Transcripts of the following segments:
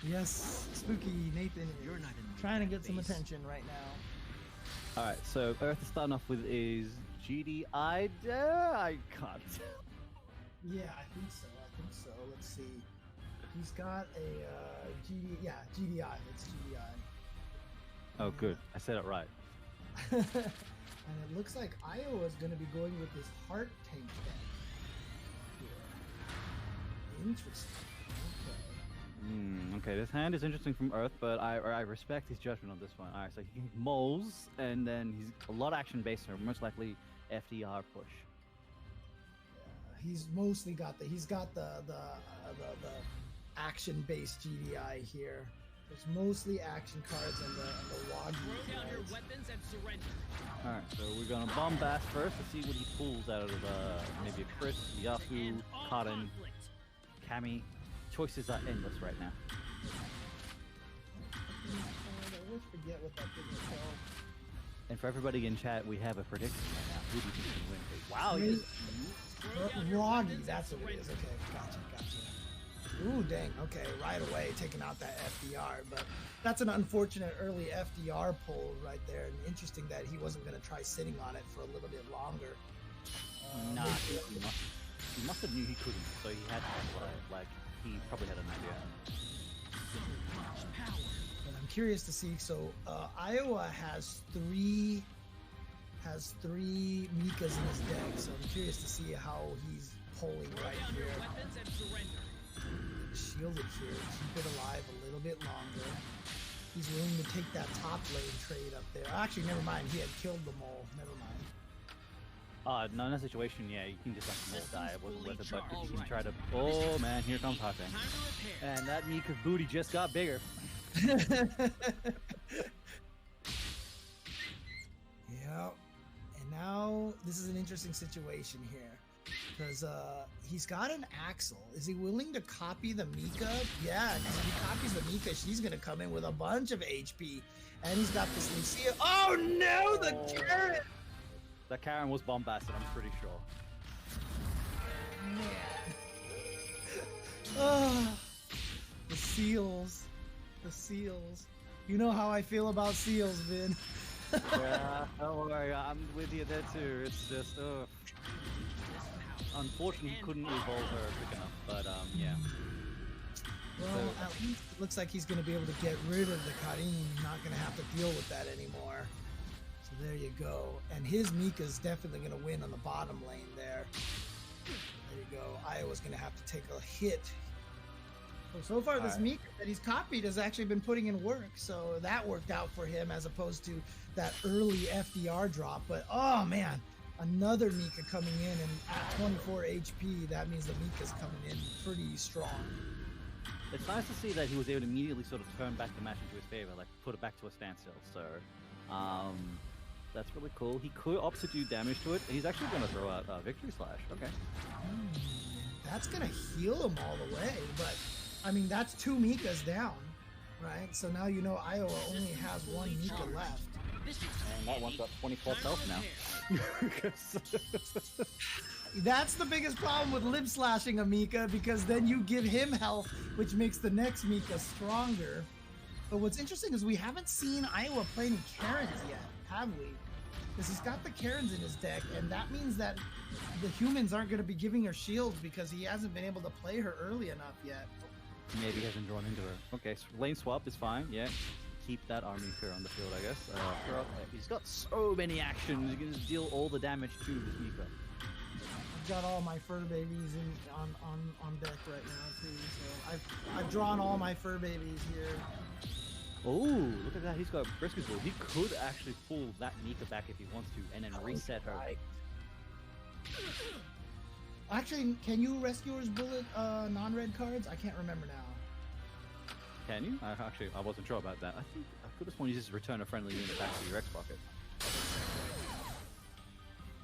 Yes, spooky Nathan You're not in my trying to get some database. attention right now. All right, so Earth is starting off with is GDI. I can't tell. Yeah, I think so. Let's see. He's got a GDI. It's GDI. Oh, good. I said it right. And it looks like Iowa's going to be going with this heart tank deck here. Interesting. Okay. Okay, this hand is interesting from Earth, but I respect his judgment on this one. All right, so he moles, and then he's a lot of action based, so most likely FDR push. He's mostly got the action based GDI here. There's mostly action cards and the WAG. Throw down your weapons and surrender. All right, so we're gonna bombast first to see what he pulls out of maybe a Chris, Yasu, Cotton, Cammy. Choices are endless right now. I always forget what that thing is called. And for everybody in chat, we have a prediction right now. Who do you think is gonna win? Wow, Wroggy, that's what it is. Okay, gotcha. Ooh, dang. Okay, right away, taking out that FDR. But that's an unfortunate early FDR pull right there. And interesting that he wasn't going to try sitting on it for a little bit longer. Nah, he must have knew he couldn't, so he had to like he probably had an idea. And I'm curious to see. So Iowa has three Mikas in his deck. So I'm curious to see how he's pulling right here. Weapons and surrender. Shielded here, keep it alive a little bit longer. He's willing to take that top lane trade up there. Actually, never mind. He had killed the mole. Never mind. No, in that situation, yeah, you can just let the mole die. It wasn't worth it, but you can try to. Oh man, here comes Hakken. And that Mika's booty just got bigger. Yep. And now this is an interesting situation here. Because he's got an Axel. Is he willing to copy the Mika? Yeah, because if he copies the Mika, she's going to come in with a bunch of HP. And he's got this Lucia. Oh no, the Karen! That Karen was bombasted, I'm pretty sure. Man. Oh, the seals. The seals. You know how I feel about seals, Vin. Yeah, don't worry, I'm with you there too. It's just, unfortunately, he couldn't evolve her quick enough, but yeah. Well, at least it looks like he's going to be able to get rid of the Karim. He's not going to have to deal with that anymore. So there you go. And his Mika's definitely going to win on the bottom lane there. There you go. Iowa's going to have to take a hit. So far, this Mika that he's copied has actually been putting in work. So that worked out for him as opposed to that early FDR drop. But, oh, man. Another Mika coming in, and at 24 HP, that means the Mika's coming in pretty strong. It's nice to see that he was able to immediately sort of turn back the match into his favor, like put it back to a standstill. So, that's really cool. He could opt to do damage to it. He's actually going to throw out Victory Slash. Okay. That's going to heal him all the way, but, I mean, that's two Mikas down, right? So now you know Iowa only has one Mika left. And that one's got 20 plus health now. That's the biggest problem with lip slashing a Mika, because then you give him health, which makes the next Mika stronger. But what's interesting is we haven't seen Iowa play any Karens yet, have we? Because he's got the Karens in his deck, and that means that the humans aren't going to be giving her shields because he hasn't been able to play her early enough yet. Maybe he hasn't drawn into her. Okay, so lane swap is fine, yeah. Keep that army clear on the field, I guess. He's got so many actions. He can just deal all the damage to this Mika. I've got all my fur babies on deck right now too. So I've drawn all my fur babies here. Oh, look at that! He's got Rescue Ball. He could actually pull that Mika back if he wants to, and then reset her. Right. Actually, can you Rescuer's Bullet non-red cards? I can't remember now. Can you? I wasn't sure about that. I think I could have sworn you just return a friendly unit back to your X pocket.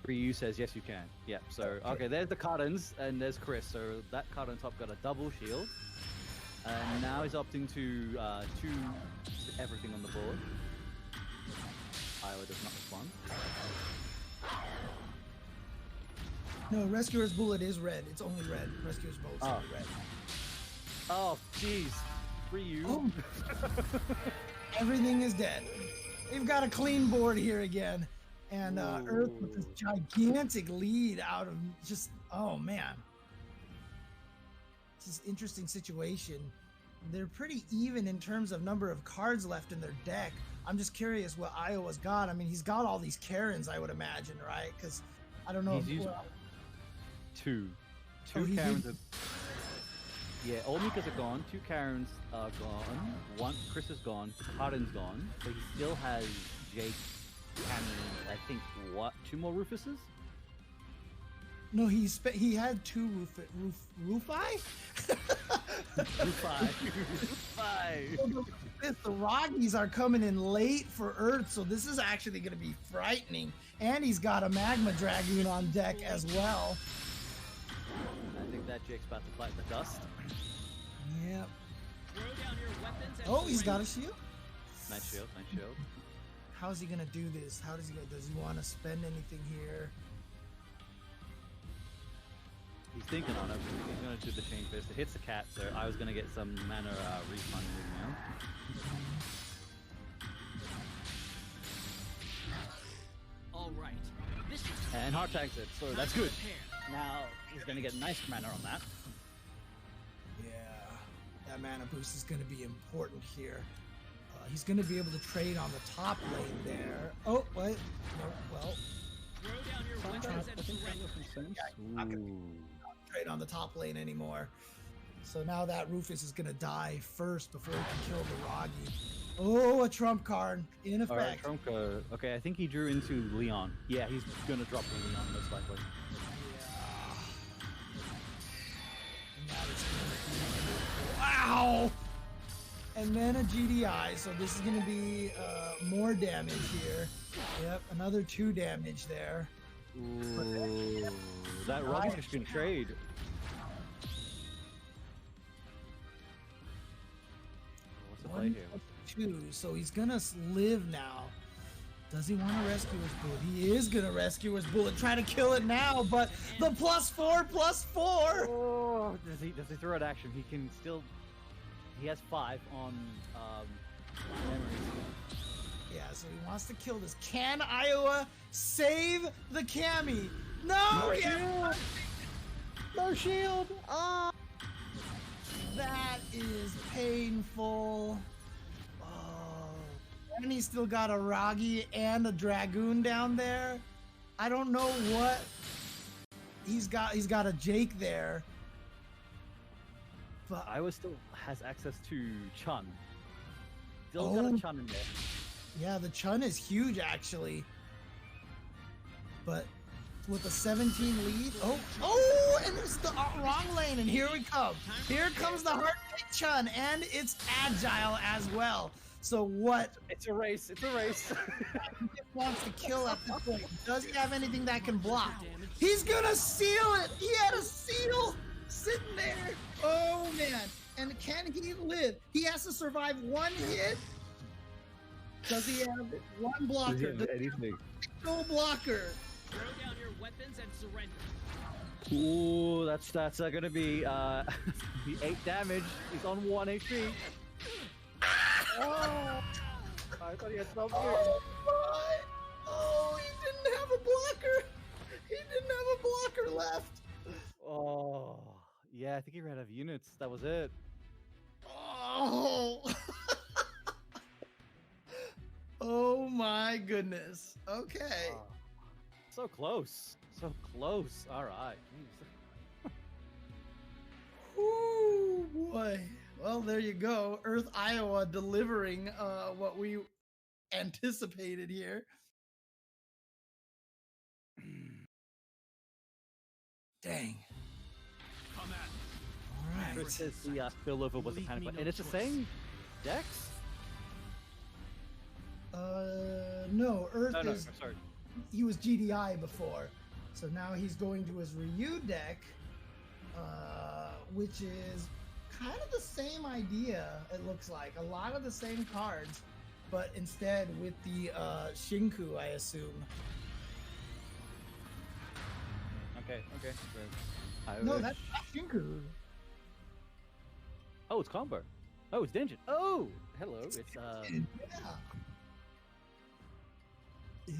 Ryu says yes, you can. Yeah. So okay, there's the Cardens and there's Chris. So that card on top got a double shield, and now he's opting to two everything on the board. Iowa does not respond. No, Rescuer's Bullet is red. It's only red. Rescuer's Bullet's only red. Oh, jeez. Ryu. Oh. Everything is dead. We've got a clean board here again. And Earth with this gigantic lead out of just, oh man. This is an interesting situation. They're pretty even in terms of number of cards left in their deck. I'm just curious what Iowa's got. I mean, he's got all these Karens, I would imagine, right? Because I don't know. He's used two he Karens. did. Yeah, all Mikas are gone. 2 Karens are gone. One Chris is gone. Karen's gone. But he still has Jake, Cammy, I think, what? 2 more Rufuses? No, he had 2 Rufi? Rufi. Rufi. The Rockies are coming in late for Earth, so this is actually going to be frightening. And he's got a Magma Dragoon on deck as well. I think that Jake's about to fight the dust. Yep. Throw down your weapons and Oh, he's got a surrender. shield? Nice shield, nice shield. How's he going to do this? Does he want to spend anything here? He's thinking on it. He's going to do the change fist. It hits the cat, so I was going to get some mana refund now. All right. This is And hard tags it, so that's good. Prepare. Now he's going to get nice mana on that. Yeah, that mana boost is going to be important here. He's going to be able to trade on the top lane there. Oh, what? No, well, Throw down your weapons and surrender. trade on the top lane anymore. So now that Rufus is going to die first before he can kill the Roggy. Oh, a trump card in effect. Alright, trump card. Okay, I think he drew into Leon. Yeah, he's going to drop the Leon most likely. And that is gonna be, wow! And then a GDI, so this is going to be more damage here. Yep, another 2 damage there. Ooh, that Roggy's just going to trade. What's the play 1, here? 2, so he's going to live now. Does he want to rescue his bullet? He is going to rescue his bullet. Try to kill it now, but the +4, +4! Oh, does he throw it action? He can still... He has 5 on memories. Yeah, so he wants to kill this. Can Iowa save the Cammy? No! shield! No shield! Oh, that is painful. Oh, and he's still got a Roggy and a Dragoon down there. I don't know what he's got. He's got a Jake there. But Iowa still has access to Chun. Still got a Chun in there. yeah, the Chun is huge actually. But with a 17 lead, oh, and it's the wrong lane, and here we come. Here comes the Heart Chun, and it's agile as well. So what? It's a race. It's a race. He just wants to kill at this point. Does he have anything that can block? He's gonna seal it. He had a seal sitting there. Oh man! And can he live? He has to survive 1 hit. Does he have 1 blocker? Does he have anything? no blocker. Throw down your weapons and surrender. Ooh, that's gonna be 8 damage. He's on 1 HP. Oh, I thought he had something. Oh my! Oh, he didn't have a blocker. He didn't have a blocker left. Oh, yeah, I think he ran out of units. That was it. Oh. Oh my goodness. Okay. Oh, so close. So close. All right. Ooh, boy. Well, there you go. Earth, Iowa delivering what we anticipated here. Dang. Come at All right. Chris says the spillover was a Leave panic me button. no And it's the choice. same Dex? No, Earth No, is, sorry. he was GDI before. So now he's going to his Ryu deck, which is kind of the same idea, it looks like. A lot of the same cards, but instead with the Shinku, I assume. Okay. No, that's not Shinku. Oh, it's combo. Oh, it's Denjin. Oh, hello. It's Yeah.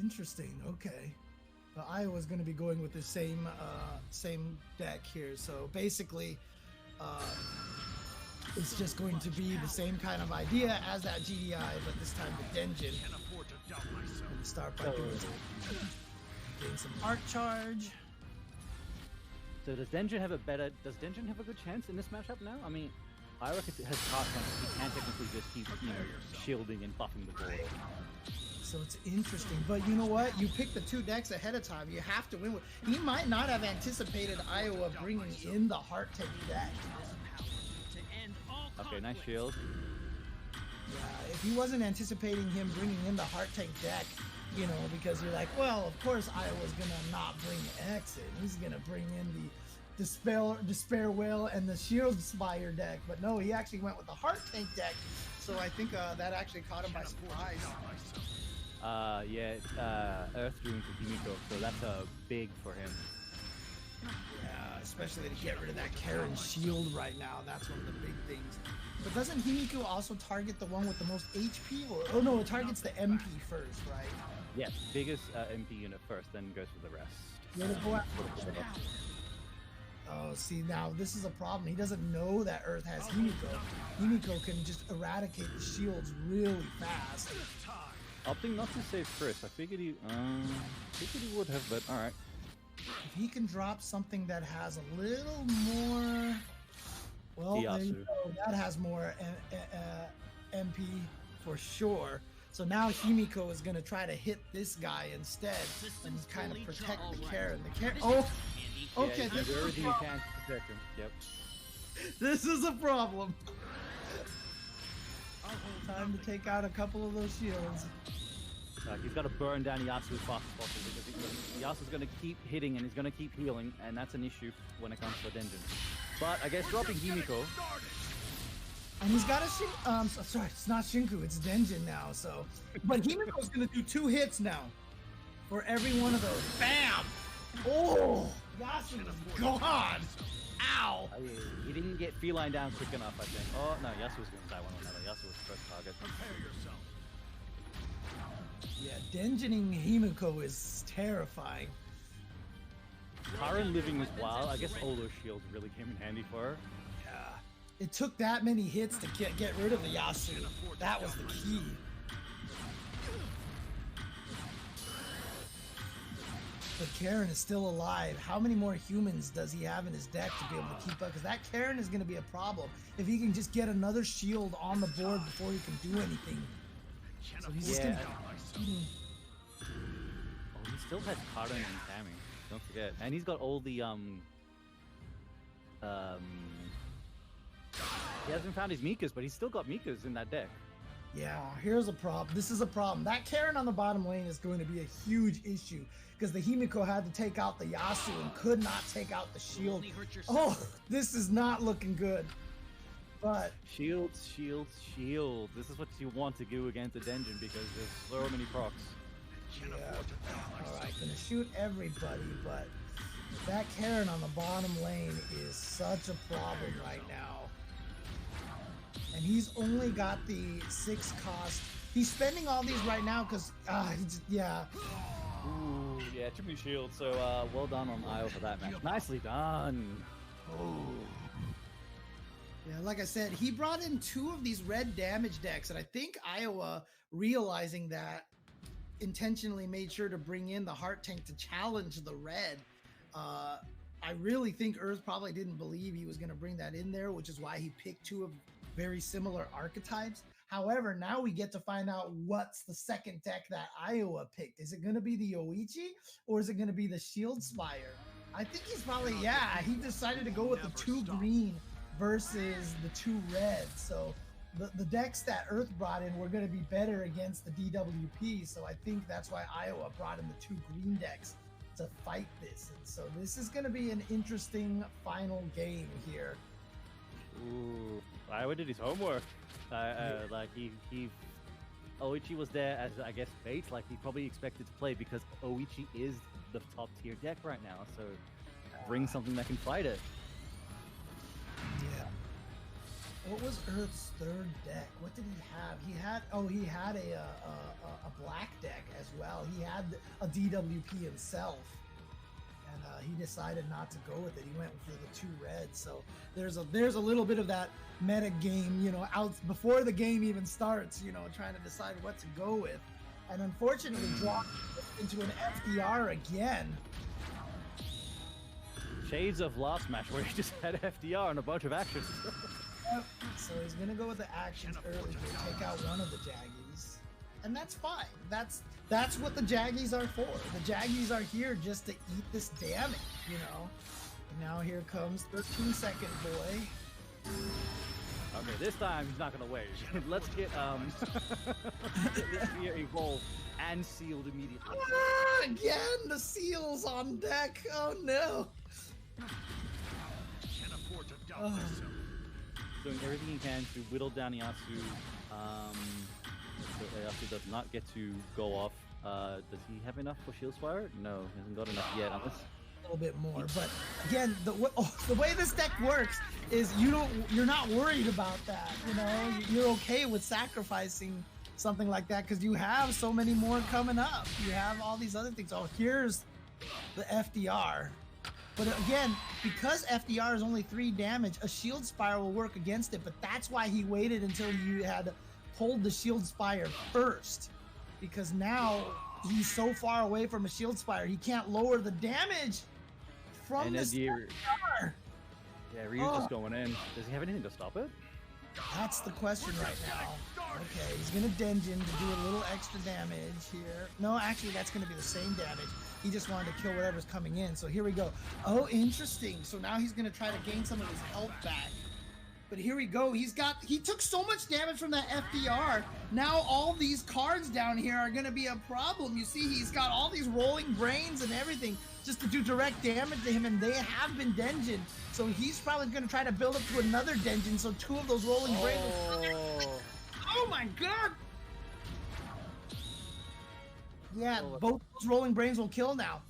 Interesting. Okay. Iowa's going to be going with the same deck here. So basically, it's just going to be the same kind of idea as that GDI, but this time with Denjin. And start by doing some art charge. So does Denjin have a good chance in this matchup now? I mean, I reckon it has card points. He can technically just keep, shielding and buffing the board. So it's interesting, but you know what? You pick the two decks ahead of time. You have to win with. He might not have anticipated Iowa bringing in the Heart Tank deck. Okay, nice shield. Yeah, if he wasn't anticipating him bringing in the Heart Tank deck, because you're like, well, of course Iowa's gonna not bring X in. He's gonna bring in the Despair Will and the Shield Spire deck. But no, he actually went with the Heart Tank deck. So I think that actually caught him by surprise. Earth Drew into Himiko, so that's big for him. Yeah, especially to get rid of that Karen shield right now. That's one of the big things. But doesn't Himiko also target the one with the most HP? Oh no, it targets the MP first, right? Yes, biggest MP unit first, then goes for the rest. Oh, see, now this is a problem. He doesn't know that Earth has Himiko. Himiko can just eradicate the shields really fast. Opting not to save Chris. I figured he would have, but all right. If he can drop something that has a little more, well, there you go. That has more MP for sure. So now Himiko is going to try to hit this guy instead and kind of protect the Karen. Oh, okay. Yeah, do everything you can to protect him. Yep. This is a problem. Time to take out a couple of those shields. He's got to burn down Yasu as fast as possible because Yasu's going to keep hitting and he's going to keep healing, and that's an issue when it comes to Denjin. But I guess dropping Himiko. And he's got a sorry, it's not Shinku, it's Denjin now. So, but Himiko's going to do 2 hits now for every one of those. Bam! Oh, Yasu is gone. Ow! He didn't get Feline down quick enough, I think. Oh no, Yasu was going to die one or another. Yasu was the first target. Prepare yourself. Yeah, Denjining Himiko is terrifying. Karen living as well. I guess all those shields really came in handy for her. Yeah. It took that many hits to get rid of the Yasu. That was the key. But Karen is still alive. How many more humans does he have in his deck to be able to keep up? Because that Karen is going to be a problem. If he can just get another shield on the board before he can do anything. So he's just gonna... Oh, he still has Karen and Tammy. Don't forget. And he's got all the, he hasn't found his Mikas, but he's still got Mikas in that deck. Yeah, here's a problem. This is a problem. That Karen on the bottom lane is going to be a huge issue because the Himiko had to take out the Yasu and could not take out the shield. Oh, this is not looking good. But shields. This is what you want to do against a Denjin because there's so many procs. Yeah. Alright, gonna shoot everybody, but that Karen on the bottom lane is such a problem right now. And he's only got the 6 cost. He's spending all these right now because, yeah. Ooh, yeah, too many shields. So, well done on Io for that match. Nicely done. Oh. Yeah, like I said, he brought in 2 of these red damage decks, and I think Iowa, realizing that, intentionally made sure to bring in the Heart Tank to challenge the red. I really think Earth probably didn't believe he was going to bring that in there, which is why he picked 2 of very similar archetypes. However, now we get to find out what's the second deck that Iowa picked. Is it going to be the Yoichi or is it going to be the Shield Spire? I think he's probably, he decided to go with the 2 green versus the 2 red. So the decks that Earth brought in were going to be better against the DWP. So I think that's why Iowa brought in the 2 green decks to fight this. And so this is going to be an interesting final game here. Ooh, Iowa did his homework. Like he Oichi was there as, I guess, bait. Like he probably expected to play because Oichi is the top tier deck right now. So bring something that can fight it. Yeah. What was Earth's third deck? What did he have? He had a black deck as well. He had a DWP himself, and he decided not to go with it. He went for the 2 reds. So there's a little bit of that meta game, you know, out before the game even starts. You know, trying to decide what to go with, and unfortunately dropped into an FDR again. Shades of last match where he just had FDR and a bunch of actions. Yep. So he's gonna go with the actions early here, take out one of the Jaggies, and that's fine. That's what the Jaggies are for. The Jaggies are here just to eat this damage, you know. And now here comes 13-second boy. Okay, this time he's not gonna wait. Let's get this year evolved and sealed immediately. Again, the seals on deck. Oh no. Can't afford to doubt myself. Doing everything he can to whittle down Yasu. So Yasu does not get to go off. Does he have enough for Shield Spire? No, he hasn't got enough yet. Unless A little bit more, but again, the way this deck works is you're not worried about that. You know, you're okay with sacrificing something like that because you have so many more coming up. You have all these other things. Oh, here's the FDR. But again, because FDR is only 3 damage, a Shield Spire will work against it, but that's why he waited until you had pulled the Shield Spire first. Because now he's so far away from a Shield Spire, he can't lower the damage from the FDR. Yeah, Ryu's just going in. Does he have anything to stop it? That's the question right now. Okay, he's gonna Denjin to do a little extra damage here. No, actually, that's gonna be the same damage. He just wanted to kill whatever's coming in. So here we go. Oh, interesting. So now he's gonna try to gain some of his health back. But here we go. He took so much damage from that FDR. Now all these cards down here are gonna be a problem. You see, he's got all these rolling brains and everything just to do direct damage to him, and they have been Denjin. So he's probably gonna try to build up to another Denjin. So 2 of those rolling brains. Oh my god! Yeah, both those rolling brains will kill now.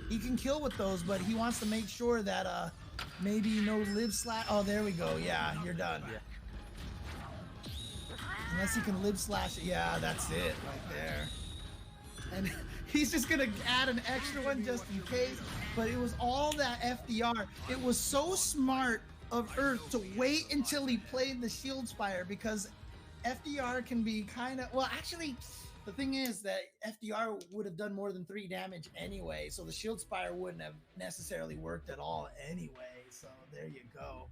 He can kill with those, but he wants to make sure that maybe no live slash. Oh, there we go. Yeah, you're done. Yeah. Unless he can live slash it. Yeah, that's it right there. And he's just gonna add an extra one just in case. But it was all that FDR. It was so smart of Earth to wait until he played the Shield Spire, because FDR can be kind of, well, actually, the thing is that FDR would have done more than 3 damage anyway, so the Shield Spire wouldn't have necessarily worked at all anyway. So there you go.